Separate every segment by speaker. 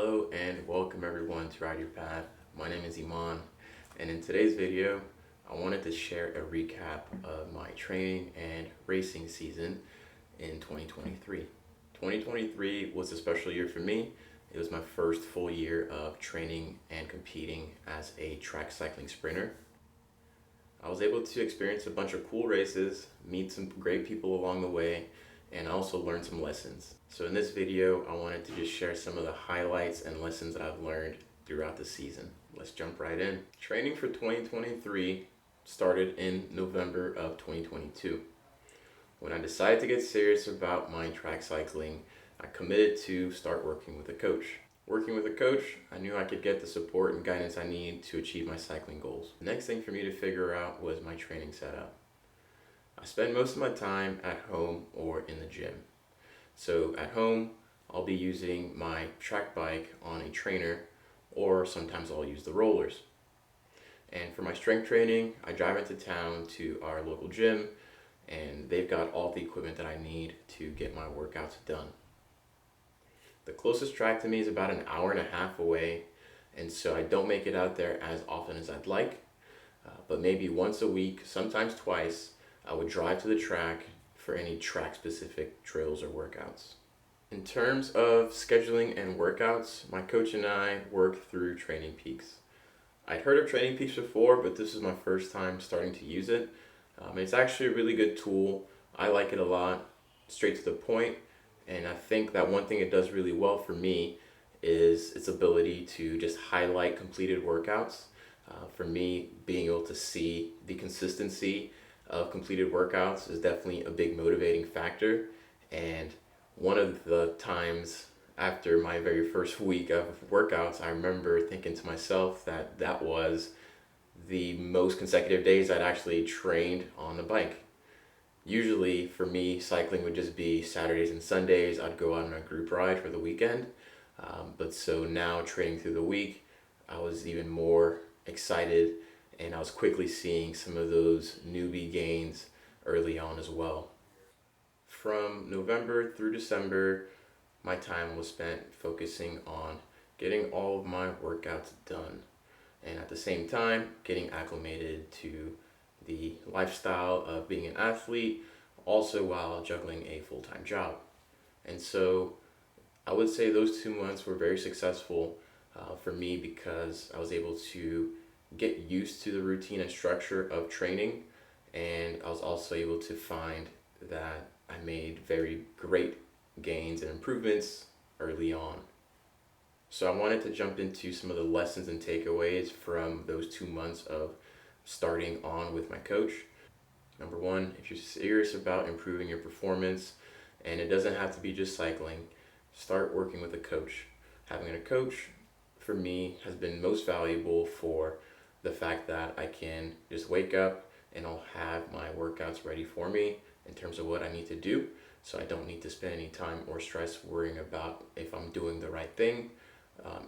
Speaker 1: Hello and welcome everyone to Ride Your Path. My name is Iman, and in today's video I wanted to share a recap of my training and racing season in 2023. 2023 was a special year for me. It was my first full year of training and competing as a track cycling sprinter. I was able to experience a bunch of cool races, meet some great people along the way, and also learn some lessons. So in this video, I wanted to just share some of the highlights and lessons that I've learned throughout the season. Let's jump right in. Training for 2023 started in November of 2022. When I decided to get serious about my track cycling, I committed to start working with a coach. Working with a coach, I knew I could get the support and guidance I need to achieve my cycling goals. The next thing for me to figure out was my training setup. I spend most of my time at home or in the gym. So at home, I'll be using my track bike on a trainer, or sometimes I'll use the rollers. And for my strength training, I drive into town to our local gym, and they've got all the equipment that I need to get my workouts done. The closest track to me is about an hour and a half away, and so I don't make it out there as often as I'd like, but maybe once a week, sometimes twice, I would drive to the track for any track-specific drills or workouts. In terms of scheduling and workouts, my coach and I work through Training Peaks. I'd heard of Training Peaks before, but this is my first time starting to use it. It's actually a really good tool. I like it a lot, straight to the point, and I think that one thing it does really well for me is its ability to just highlight completed workouts. For me, being able to see the consistency of completed workouts is definitely a big motivating factor. And one of the times after my very first week of workouts, I remember thinking to myself that that was the most consecutive days I'd actually trained on the bike. Usually for me, cycling would just be Saturdays and Sundays. I'd go on a group ride for the weekend. But so now training through the week, I was even more excited, and I was quickly seeing some of those newbie gains early on as well. From November through December, my time was spent focusing on getting all of my workouts done, and at the same time getting acclimated to the lifestyle of being an athlete, also while juggling a full-time job. And so I would say those 2 months were very successful for me because I was able to get used to the routine and structure of training, and I was also able to find that I made very great gains and improvements early on. So I wanted to jump into some of the lessons and takeaways from those 2 months of starting on with my coach. Number one, if you're serious about improving your performance, and it doesn't have to be just cycling, start working with a coach. Having a coach for me has been most valuable for the fact that I can just wake up and I'll have my workouts ready for me in terms of what I need to do. So I don't need to spend any time or stress worrying about if I'm doing the right thing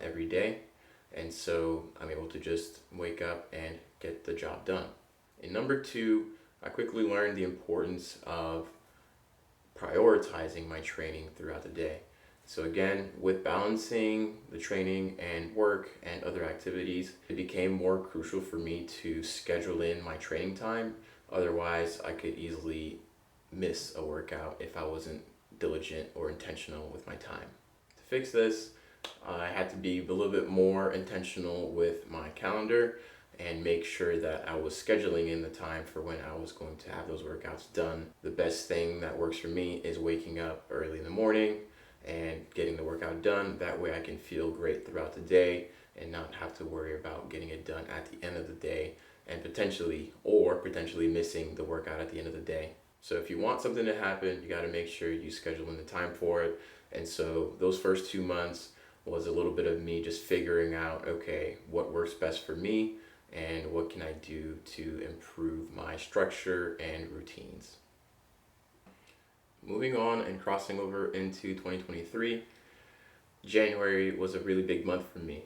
Speaker 1: every day. And so I'm able to just wake up and get the job done. And number two, I quickly learned the importance of prioritizing my training throughout the day. So again, with balancing the training and work and other activities, it became more crucial for me to schedule in my training time. Otherwise, I could easily miss a workout if I wasn't diligent or intentional with my time. To fix this, I had to be a little bit more intentional with my calendar and make sure that I was scheduling in the time for when I was going to have those workouts done. The best thing that works for me is waking up early in the morning and getting the workout done. That way I can feel great throughout the day and not have to worry about getting it done at the end of the day and potentially missing the workout at the end of the day. So if you want something to happen, you got to make sure you schedule in the time for it. And so those first 2 months was a little bit of me just figuring out, okay, what works best for me and what can I do to improve my structure and routines. Moving on and crossing over into 2023, January was a really big month for me.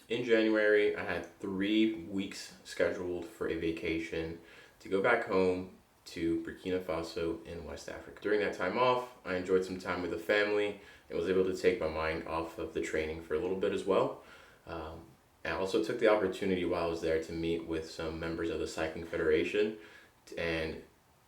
Speaker 1: In January, I had 3 weeks scheduled for a vacation to go back home to Burkina Faso in West Africa. During that time off, I enjoyed some time with the family and was able to take my mind off of the training for a little bit as well. And I also took the opportunity while I was there to meet with some members of the Cycling Federation and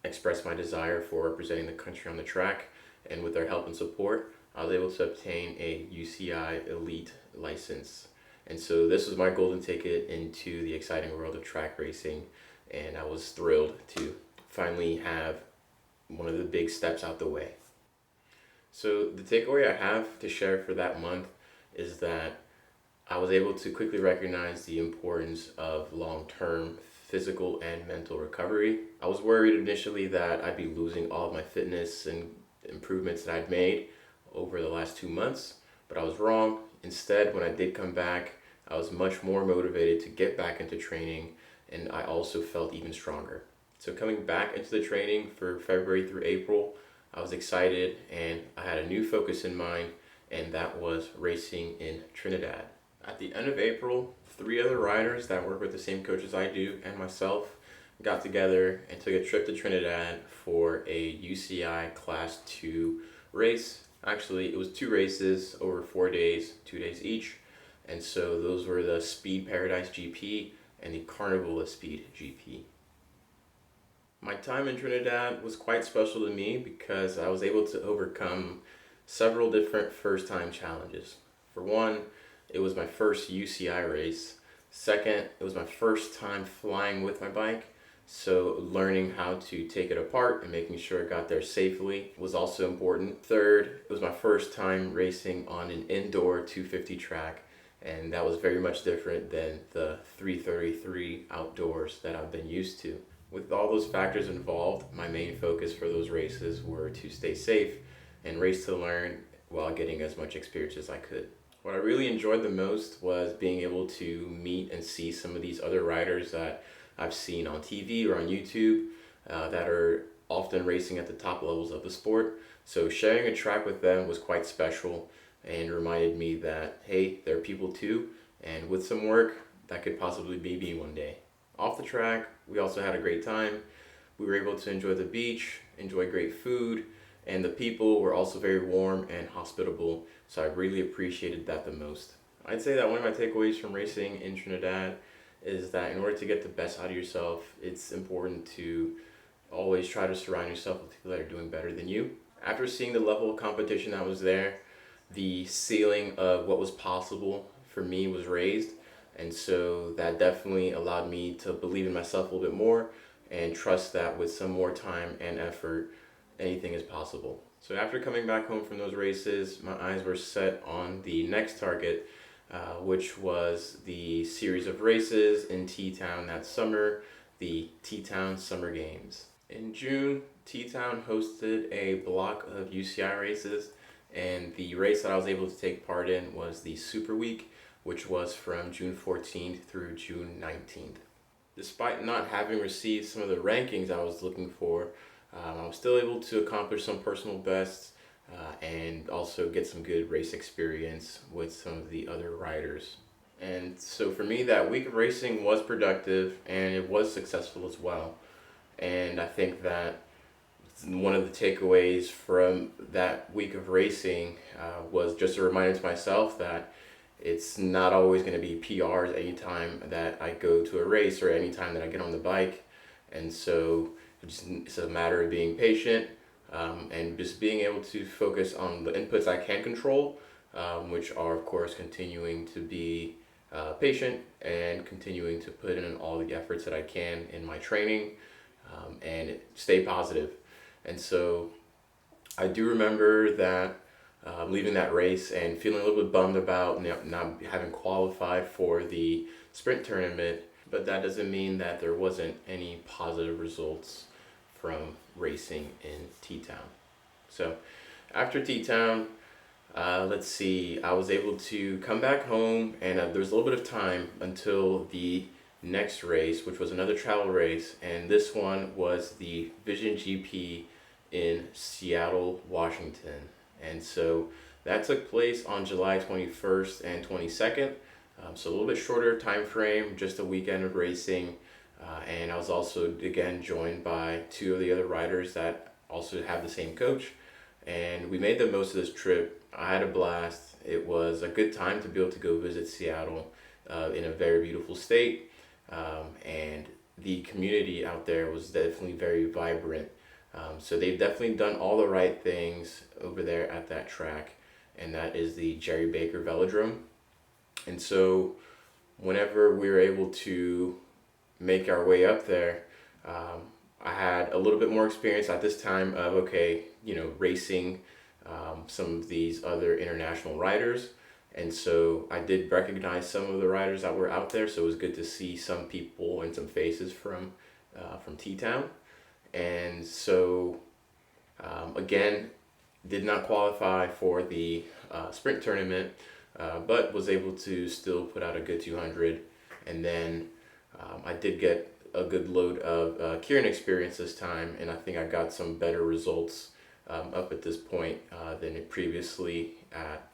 Speaker 1: express my desire for representing the country on the track. And with their help and support, I was able to obtain a UCI Elite license. And so this was my golden ticket into the exciting world of track racing, and I was thrilled to finally have one of the big steps out the way. So the takeaway I have to share for that month is that I was able to quickly recognize the importance of long-term physical and mental recovery. I was worried initially that I'd be losing all of my fitness and improvements that I'd made over the last 2 months, but I was wrong. Instead, when I did come back, I was much more motivated to get back into training, and I also felt even stronger. So coming back into the training for February through April, I was excited and I had a new focus in mind, and that was racing in Trinidad. At the end of April, 3 other riders that work with the same coach as I do and myself got together and took a trip to Trinidad for a UCI Class 2 race. Actually, it was 2 races over 4 days, 2 days each. And so those were the Speed Paradise GP and the Carnival Speed GP. My time in Trinidad was quite special to me because I was able to overcome several different first-time challenges. For one, it was my first UCI race. Second, it was my first time flying with my bike, so learning how to take it apart and making sure it got there safely was also important. Third, it was my first time racing on an indoor 250 track, and that was very much different than the 333 outdoors that I've been used to. With all those factors involved, my main focus for those races were to stay safe and race to learn while getting as much experience as I could. What I really enjoyed the most was being able to meet and see some of these other riders that I've seen on TV or on YouTube that are often racing at the top levels of the sport. So sharing a track with them was quite special and reminded me that, hey, they're people too, and with some work, that could possibly be me one day. Off the track, we also had a great time. We were able to enjoy the beach, enjoy great food, and the people were also very warm and hospitable, so I really appreciated that the most. I'd say that one of my takeaways from racing in Trinidad is that in order to get the best out of yourself, it's important to always try to surround yourself with people that are doing better than you. After seeing the level of competition that was there, the ceiling of what was possible for me was raised, and so that definitely allowed me to believe in myself a little bit more and trust that with some more time and effort, anything is possible. So after coming back home from those races, my eyes were set on the next target, which was the series of races in T-Town that summer, the T-Town Summer Games. In June, T-Town hosted a block of UCI races, and the race that I was able to take part in was the Super Week, which was from June 14th through June 19th. Despite not having received some of the rankings I was looking for, I was still able to accomplish some personal bests and also get some good race experience with some of the other riders. And so for me, that week of racing was productive and it was successful as well. And I think that one of the takeaways from that week of racing was just a reminder to myself that it's not always going to be PRs anytime that I go to a race or anytime that I get on the bike. And so it's a matter of being patient and just being able to focus on the inputs I can control, which are, of course, continuing to be patient and continuing to put in all the efforts that I can in my training and stay positive. And so I do remember that leaving that race and feeling a little bit bummed about not having qualified for the sprint tournament, but that doesn't mean that there wasn't any positive results from racing in T-Town. So after T-Town, let's see, I was able to come back home, and there was a little bit of time until the next race, which was another travel race, and this one was the Vision GP in Seattle, Washington. And so that took place on July 21st and 22nd. So a little bit shorter time frame, just a weekend of racing. And I was also, again, joined by 2 of the other riders that also have the same coach. And we made the most of this trip I had a blast. It was a good time to be able to go visit Seattle in a very beautiful state. And the community out there was definitely very vibrant. So they've definitely done all the right things over there at that track, and that is the Jerry Baker Velodrome. And so whenever we were able to make our way up there, um, I had a little bit more experience at this time of, okay, racing some of these other international riders. And so I did recognize some of the riders that were out there. So it was good to see some people and some faces from T-Town. And so again, did not qualify for the sprint tournament, but was able to still put out a good 200. And then I did get a good load of Kieran experience this time, and I think I got some better results up at this point than it previously at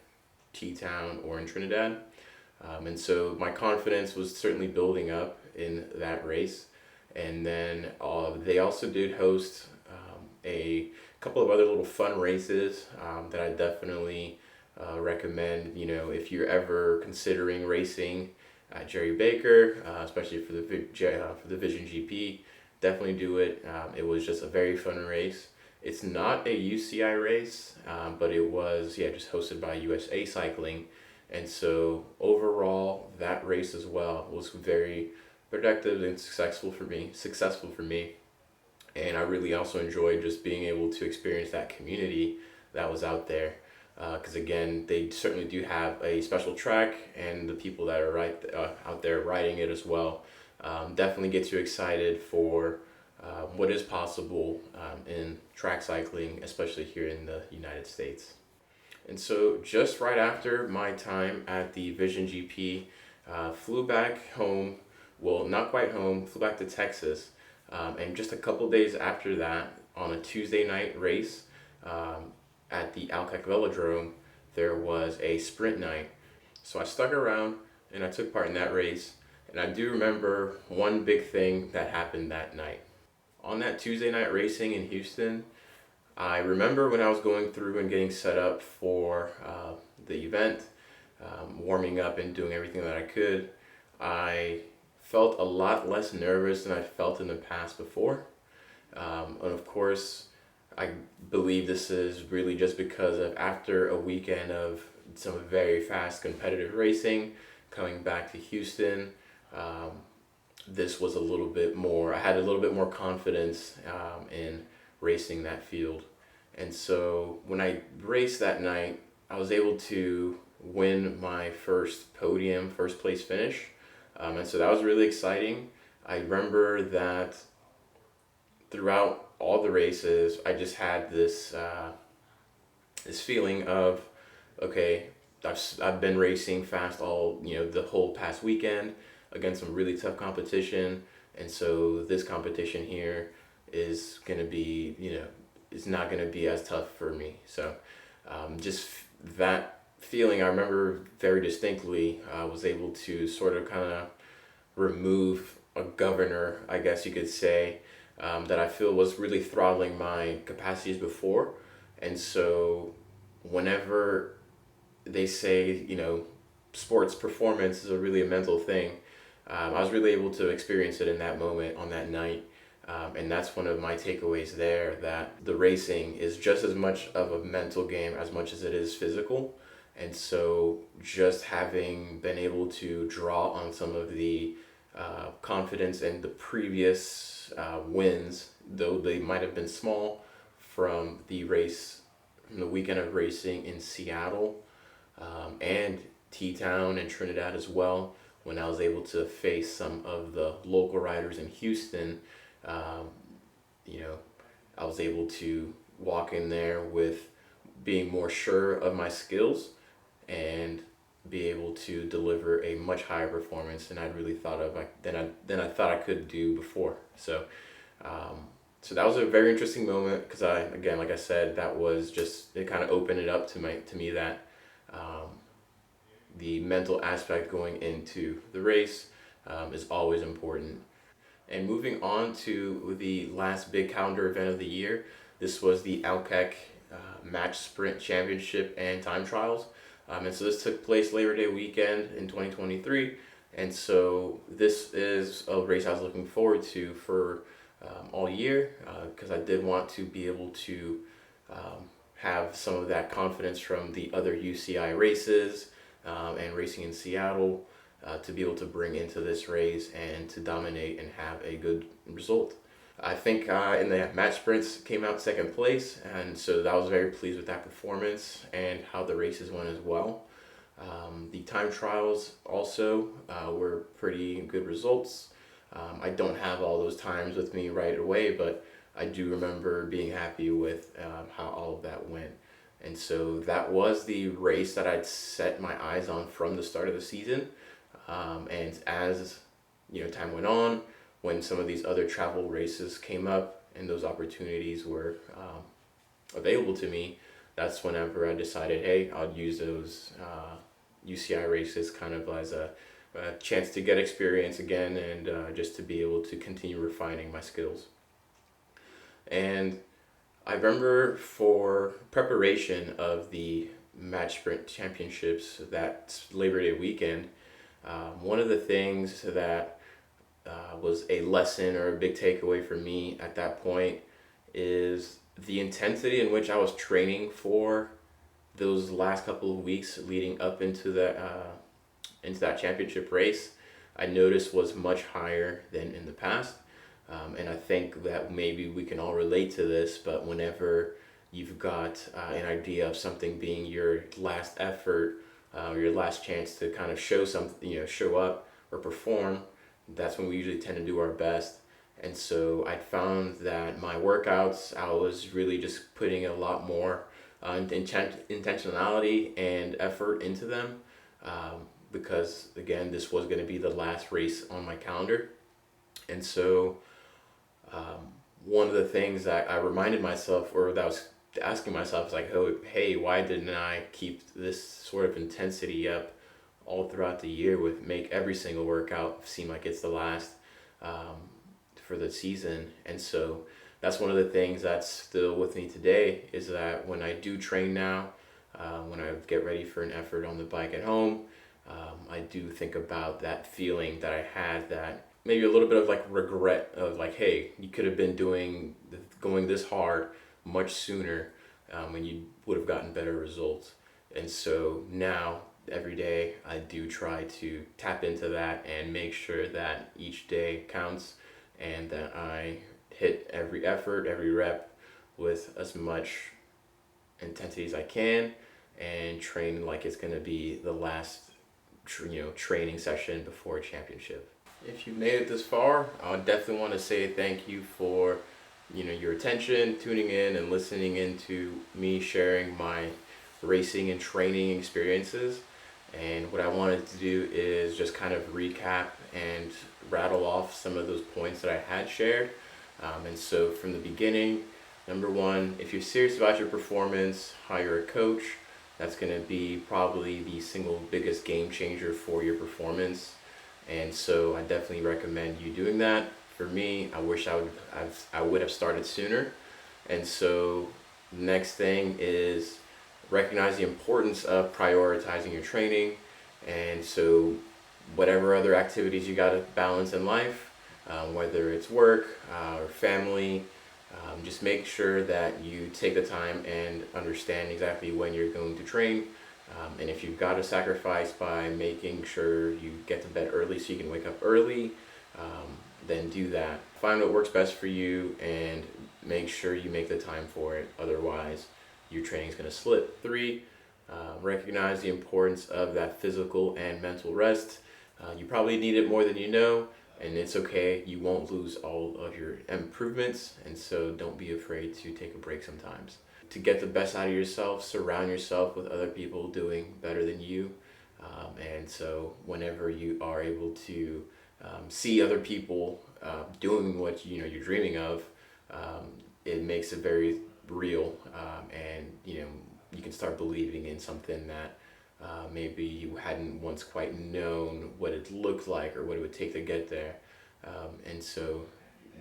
Speaker 1: T-Town or in Trinidad. And so my confidence was certainly building up in that race. And then they also did host a couple of other little fun races that I definitely recommend. If you're ever considering racing at Jerry Baker, especially for the Vision GP, definitely do it. It was just a very fun race. It's not a UCI race, but it was just hosted by USA Cycling, and so overall that race as well was very productive and successful for me. And I really also enjoyed just being able to experience that community that was out there. Because again, they certainly do have a special track, and the people that are out there riding it as well definitely gets you excited for what is possible in track cycling, especially here in the United States. And so, just right after my time at the Vision GP, flew back home. Well, not quite home. Flew back to Texas, and just a couple days after that, on a Tuesday night race. At the Alkek Velodrome, there was a sprint night. So I stuck around and I took part in that race. And I do remember one big thing that happened that night. On that Tuesday night racing in Houston, I remember when I was going through and getting set up for the event, warming up and doing everything that I could, I felt a lot less nervous than I felt in the past before. And of course, I believe this is really just because of after a weekend of some very fast competitive racing, coming back to Houston, this was a little bit more, I had a little bit more confidence in racing that field. And so when I raced that night, I was able to win my first place finish. And so that was really exciting. I remember that throughout all the races, I just had this feeling of, okay, I've been racing fast the whole past weekend against some really tough competition, and so this competition here is gonna be, it's not gonna be as tough for me. So just that feeling I remember very distinctly. I was able to sort of kind of remove a governor, I guess you could say, that I feel was really throttling my capacities before. And so whenever they say, sports performance is really a mental thing, I was really able to experience it in that moment on that night. And that's one of my takeaways there, that the racing is just as much of a mental game as much as it is physical. And so just having been able to draw on some of the confidence in the previous wins, though they might have been small, from the weekend of racing in Seattle, and T-Town and Trinidad as well, when I was able to face some of the local riders in Houston. I was able to walk in there with being more sure of my skills and be able to deliver a much higher performance than I'd really thought of than I thought I could do before. So so that was a very interesting moment, because again, like I said, that was just, it kind of opened it up to me that the mental aspect going into the race is always important. And moving on to the last big calendar event of the year, this was the Alkek match sprint championship and time trials. And so this took place Labor Day weekend in 2023. And so this is a race I was looking forward to for all year because I did want to be able to have some of that confidence from the other UCI races and racing in Seattle to be able to bring into this race and to dominate and have a good result. I think in the match sprints came out second place, and so I was very pleased with that performance and how the races went as well. The time trials also were pretty good results. I don't have all those times with me right away, but I do remember being happy with how all of that went. And so that was the race that I'd set my eyes on from the start of the season. And as time went on, when some of these other travel races came up and those opportunities were available to me, that's whenever I decided, hey, I'll use those UCI races kind of as a chance to get experience again and just to be able to continue refining my skills. And I remember for preparation of the match sprint championships that Labor Day weekend, one of the things that was a lesson or a big takeaway for me at that point is the intensity in which I was training for those last couple of weeks leading up into that championship race. I noticed was much higher than in the past. And I think that maybe we can all relate to this, but whenever you've got an idea of something being your last effort, your last chance to kind of show something, show up or perform, that's when we usually tend to do our best. And so I found that my workouts, I was really just putting a lot more intentionality and effort into them because, again, this was going to be the last race on my calendar. And so one of the things that I reminded myself, or that I was asking myself, is like, oh, hey, why didn't I keep this sort of intensity up all throughout the year with make every single workout seem like it's the last for the season? And so that's one of the things that's still with me today is that when I do train now, when I get ready for an effort on the bike at home, I do think about that feeling that I had, that maybe a little bit of like regret of like, hey, you could have been going this hard much sooner and you would have gotten better results. And so now every day I do try to tap into that and make sure that each day counts and that I hit every effort, every rep with as much intensity as I can and train like it's going to be the last training session before a championship. If you made it this far, I would definitely want to say thank you for your attention, tuning in and listening into me sharing my racing and training experiences. And what I wanted to do is just kind of recap and rattle off some of those points that I had shared. And so from the beginning, number one, if you're serious about your performance, hire a coach. That's going to be probably the single biggest game changer for your performance. And so I definitely recommend you doing that. For me, I wish I would have started sooner. And so next thing is recognize the importance of prioritizing your training. And so whatever other activities you got to balance in life, whether it's work or family, just make sure that you take the time and understand exactly when you're going to train. And if you've got to sacrifice by making sure you get to bed early so you can wake up early, then do that. Find what works best for you and make sure you make the time for it. Otherwise, your training is going to slip. 3, recognize the importance of that physical and mental rest. You probably need it more than you know, and it's okay. You won't lose all of your improvements, and so don't be afraid to take a break sometimes. To get the best out of yourself, surround yourself with other people doing better than you. And so whenever you are able to see other people doing what you're dreaming of, it makes it very real, and you can start believing in something that maybe you hadn't once quite known what it looked like or what it would take to get there. And so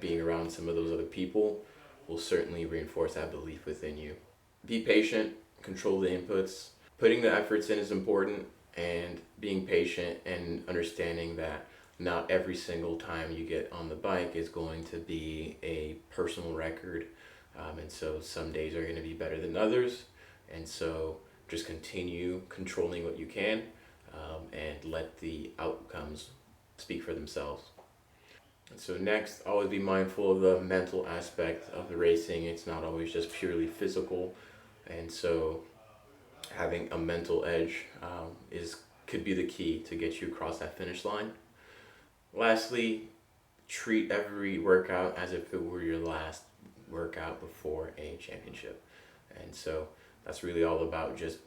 Speaker 1: being around some of those other people will certainly reinforce that belief within you. be patient, control the inputs. Putting the efforts in is important, and being patient and understanding that not every single time you get on the bike is going to be a personal record. And so some days are going to be better than others. And so just continue controlling what you can, and let the outcomes speak for themselves. And so next, always be mindful of the mental aspect of the racing. It's not always just purely physical. And so having a mental edge is could be the key to get you across that finish line. Lastly, treat every workout as if it were your last workout before a championship. And so that's really all about just,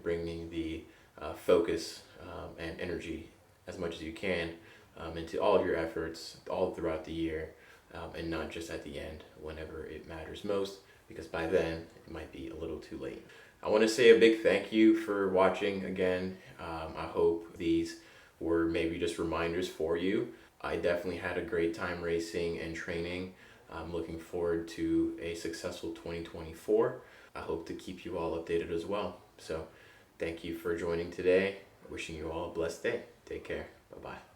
Speaker 1: bringing the focus and energy as much as you can into all of your efforts all throughout the year, and not just at the end whenever it matters most, because by then it might be a little too late. I want to say a big thank you for watching again. I hope these were maybe just reminders for you. I definitely had a great time racing and training. I'm looking forward to a successful 2024. I hope to keep you all updated as well. So thank you for joining today. Wishing you all a blessed day. Take care. Bye-bye.